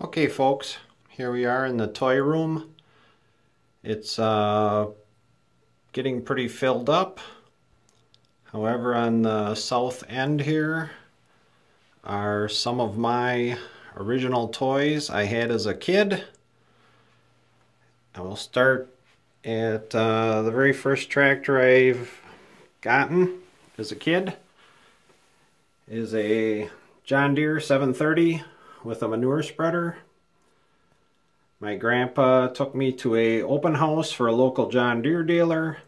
Okay folks, here we are in the toy room. It's getting pretty filled up. However, on the south end here are some of my original toys I had as a kid. I will start at the very first tractor I've gotten as a kid. Is a John Deere 730 with a manure spreader. My grandpa took me to a open house for a local John Deere dealer,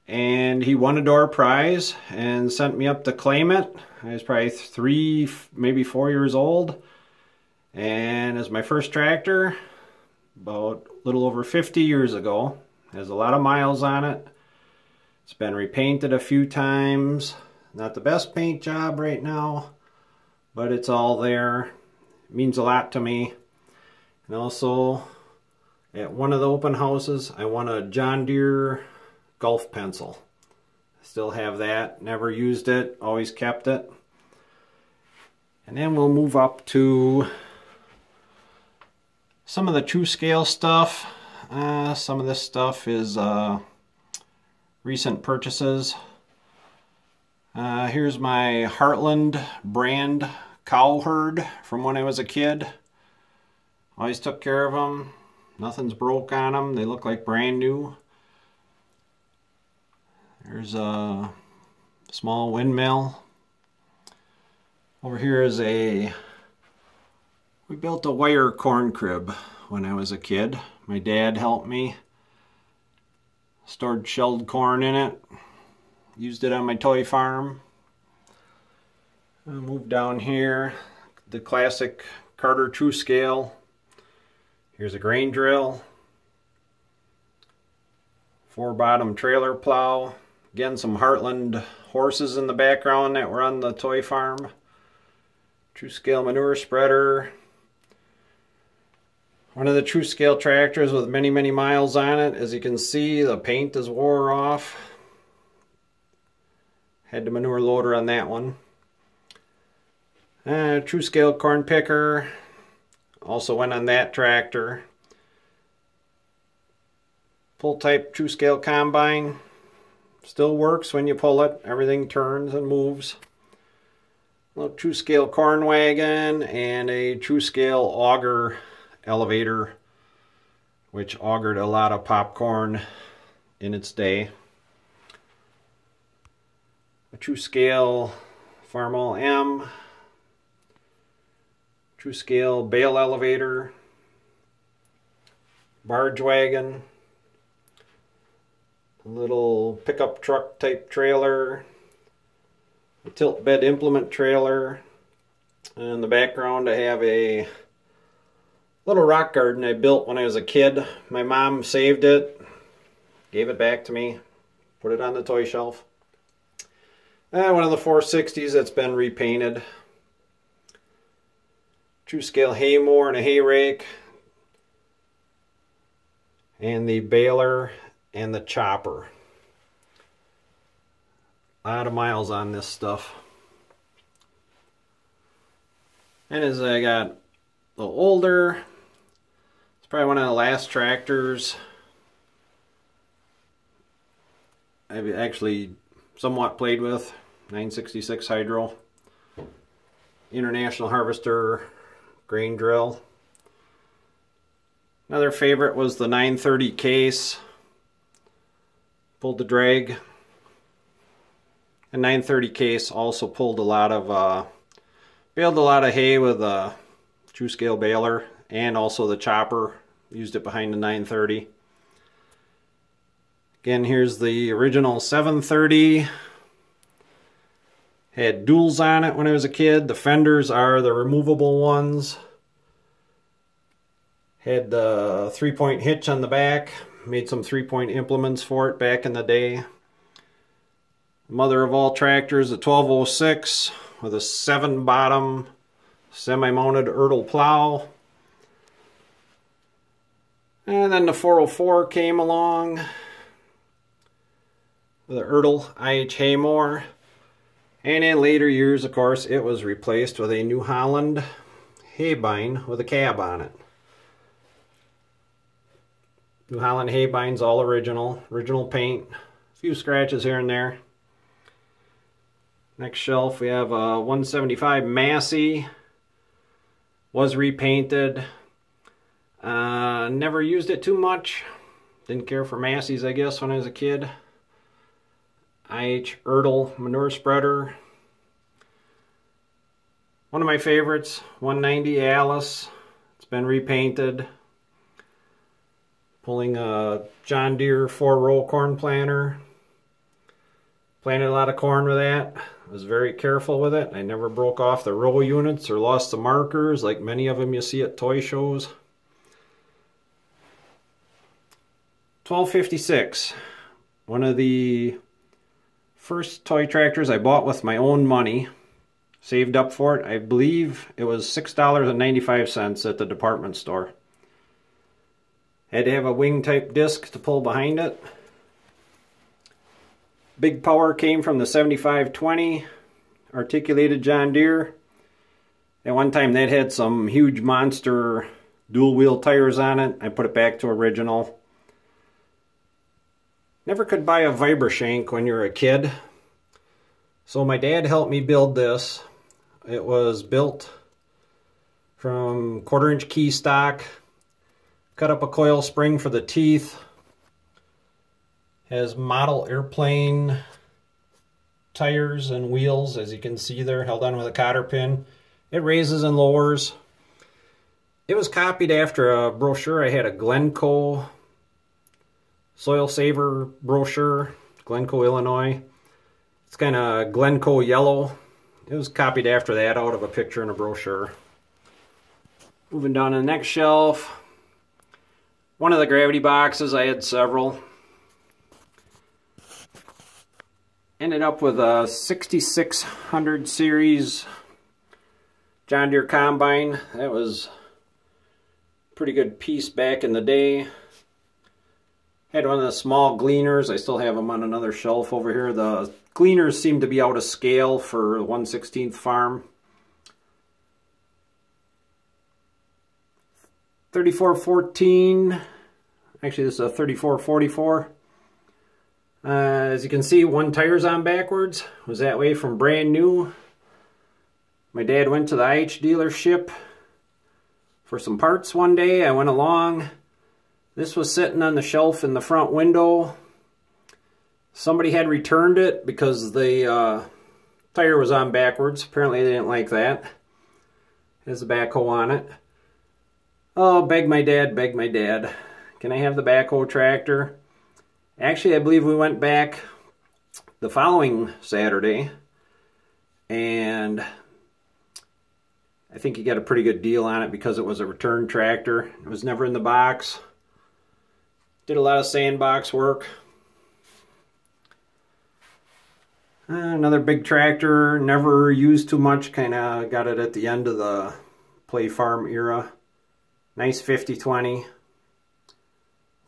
and he won a door prize and sent me up to claim it. I was probably 3, maybe 4 years old, and as my first tractor, about a little over 50 years ago. Has a lot of miles on it. It's been repainted a few times. Not the best paint job right now, but it's all there. It means a lot to me. And also, at one of the open houses, I won a John Deere golf pencil. I still have that. Never used it. Always kept it. And then we'll move up to some of the Tru-Scale stuff. Some of this stuff is recent purchases. Here's my Heartland brand cow herd from when I was a kid. Always took care of them. Nothing's broke on them. They look like brand new. There's a small windmill. Over here is we built a wire corn crib when I was a kid. My dad helped me. Stored shelled corn in it. Used it on my toy farm. I'll move down here. The classic Ertl Tru-Scale. Here's a grain drill. 4-bottom trailer plow. Again, some Heartland horses in the background that were on the toy farm. Tru-Scale manure spreader. One of the Tru-Scale tractors with many, many miles on it. As you can see, the paint is wore off. Had the manure loader on that one. Tru-Scale corn picker. Also went on that tractor. Pull type Tru-Scale combine. Still works when you pull it. Everything turns and moves. A little Tru-Scale corn wagon and a Tru-Scale auger elevator, which augered a lot of popcorn in its day. A Tru-Scale Farmall M. Tru-Scale bale elevator. Barge wagon. A little pickup truck type trailer. A tilt bed implement trailer. In the background I have a little rock garden I built when I was a kid. My mom saved it, gave it back to me, put it on the toy shelf. One of the 60's that's been repainted. Tru-Scale hay mower and a hay rake. And the baler and the chopper. A lot of miles on this stuff. And as I got a little older, it's probably one of the last tractors I've actually somewhat played with. 966 hydro. International Harvester grain drill. Another favorite was the 930 case. Pulled the drag. And 930 case also pulled a lot of baled a lot of hay with a Tru-Scale baler, and also the chopper. Used it behind the 930. Again, here's the original 730. Had duals on it when I was a kid. The fenders are the removable ones. Had the 3-point hitch on the back. Made some 3-point implements for it back in the day. Mother of all tractors, a 1206 with a 7-bottom semi-mounted Ertl plow. And then the 404 came along with an Ertl IH hay mower. And in later years, of course, it was replaced with a New Holland hay bind with a cab on it. New Holland hay bind's all original paint. A few scratches here and there. Next shelf we have a 175 Massey. Was repainted. Never used it too much. Didn't care for Massey's, I guess, when I was a kid. Ertl manure spreader. One of my favorites, 190 Alice. It's been repainted. Pulling a John Deere 4-row corn planter. Planted a lot of corn with that. I was very careful with it. I never broke off the row units or lost the markers like many of them you see at toy shows. 1256. One of the first toy tractors I bought with my own money. Saved up for it. I believe it was $6.95 at the department store. Had to have a wing type disc to pull behind it. Big power came from the 7520 articulated John Deere. At one time that had some huge monster dual wheel tires on it. I put it back to original. Never could buy a Vibrashank when you're a kid. So my dad helped me build this. It was built from 1/4-inch key stock. Cut up a coil spring for the teeth. Has model airplane tires and wheels, as you can see there, held on with a cotter pin. It raises and lowers. It was copied after a brochure. I had a Glencoe Soil Saver brochure, Glencoe, Illinois. It's kind of Glencoe yellow. It was copied after that out of a picture in a brochure. Moving down to the next shelf. One of the gravity boxes, I had several. Ended up with a 6600 series John Deere combine. That was a pretty good piece back in the day. Had one of the small gleaners. I still have them on another shelf over here. The gleaners seem to be out of scale for 1/16 farm. 3414. Actually, this is a 3444. As you can see, one tire's on backwards. Was that way from brand new. My dad went to the IH dealership for some parts one day. I went along. This was sitting on the shelf in the front window. Somebody had returned it because the tire was on backwards. Apparently they didn't like that. There's a backhoe on it. Oh, beg my dad, beg my dad. Can I have the backhoe tractor? Actually, I believe we went back the following Saturday, and I think he got a pretty good deal on it because it was a return tractor. It was never in the box. Did a lot of sandbox work. Another big tractor, never used too much, kind of got it at the end of the play farm era. Nice 5020. I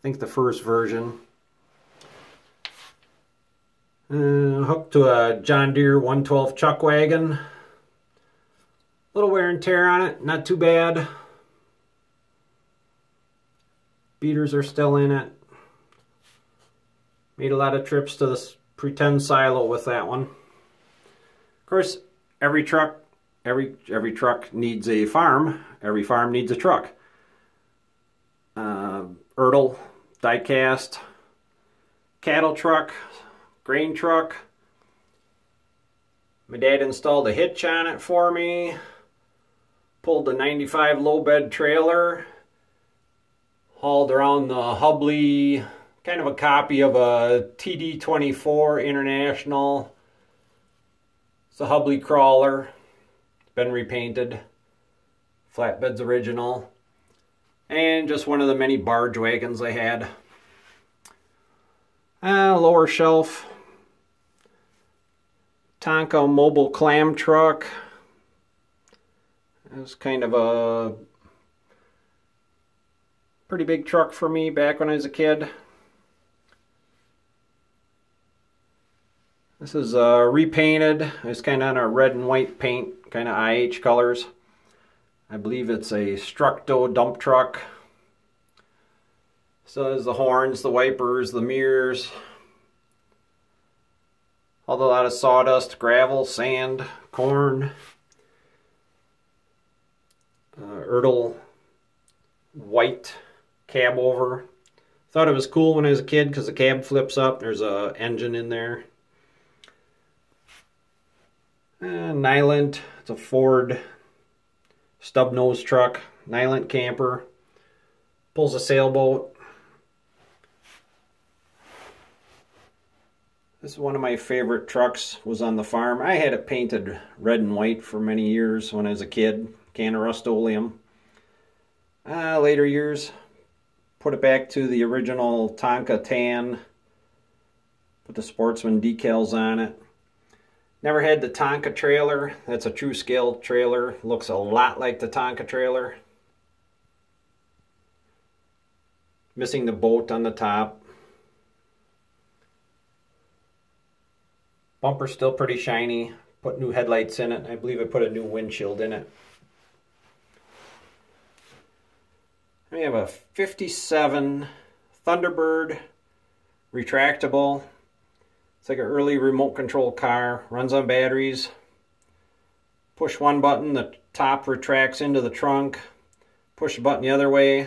think the first version. Hooked to a John Deere 112 chuck wagon. Little wear and tear on it, not too bad. Beaters are still in it. Made a lot of trips to this pretend silo with that one. Of course, every truck needs a farm. Every farm needs a truck. Ertl diecast cattle truck, grain truck. My dad installed a hitch on it for me. Pulled the 95 low bed trailer. Hauled around the Hubley, kind of a copy of a TD24 International. It's a Hubley crawler. It's been repainted. Flatbed's original. And just one of the many barge wagons I had. Lower shelf. Tonka mobile clam truck. It was kind of a pretty big truck for me back when I was a kid. This is repainted. It's kind of on a red and white paint, kind of IH colors. I believe it's a Structo dump truck. So there's the horns, the wipers, the mirrors. A lot of sawdust, gravel, sand, corn. Ertl white cab over. Thought it was cool when I was a kid because the cab flips up. There's an engine in there. Nylint. It's a Ford stub nose truck. Nylint camper. Pulls a sailboat. This is one of my favorite trucks. Was on the farm. I had it painted red and white for many years when I was a kid. Can of Rust-Oleum. Later years, put it back to the original Tonka tan. Put the Sportsman decals on it. Never had the Tonka trailer. That's a Tru-Scale trailer. Looks a lot like the Tonka trailer. Missing the bolt on the top. Bumper's still pretty shiny. Put new headlights in it. I believe I put a new windshield in it. We have a 57 Thunderbird retractable. It's like an early remote control car. Runs on batteries. Push one button, the top retracts into the trunk. Push the button the other way.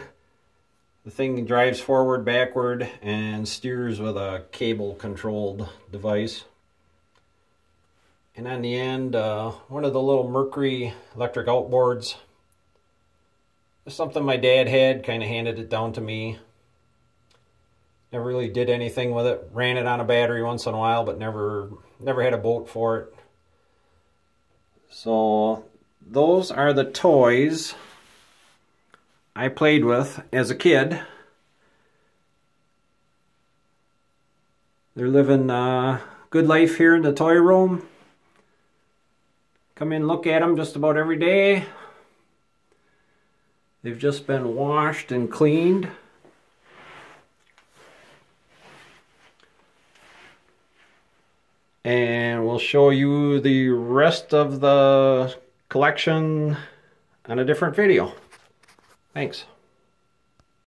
The thing drives forward, backward, and steers with a cable controlled device. And on the end, one of the little Mercury electric outboards. It's something my dad had, kind of handed it down to me. Never really did anything with it. Ran it on a battery once in a while, but never had a boat for it. So those are the toys I played with as a kid. They're living a good life here in the toy room. Come in and look at them just about every day. They've just been washed and cleaned. And we'll show you the rest of the collection on a different video. Thanks.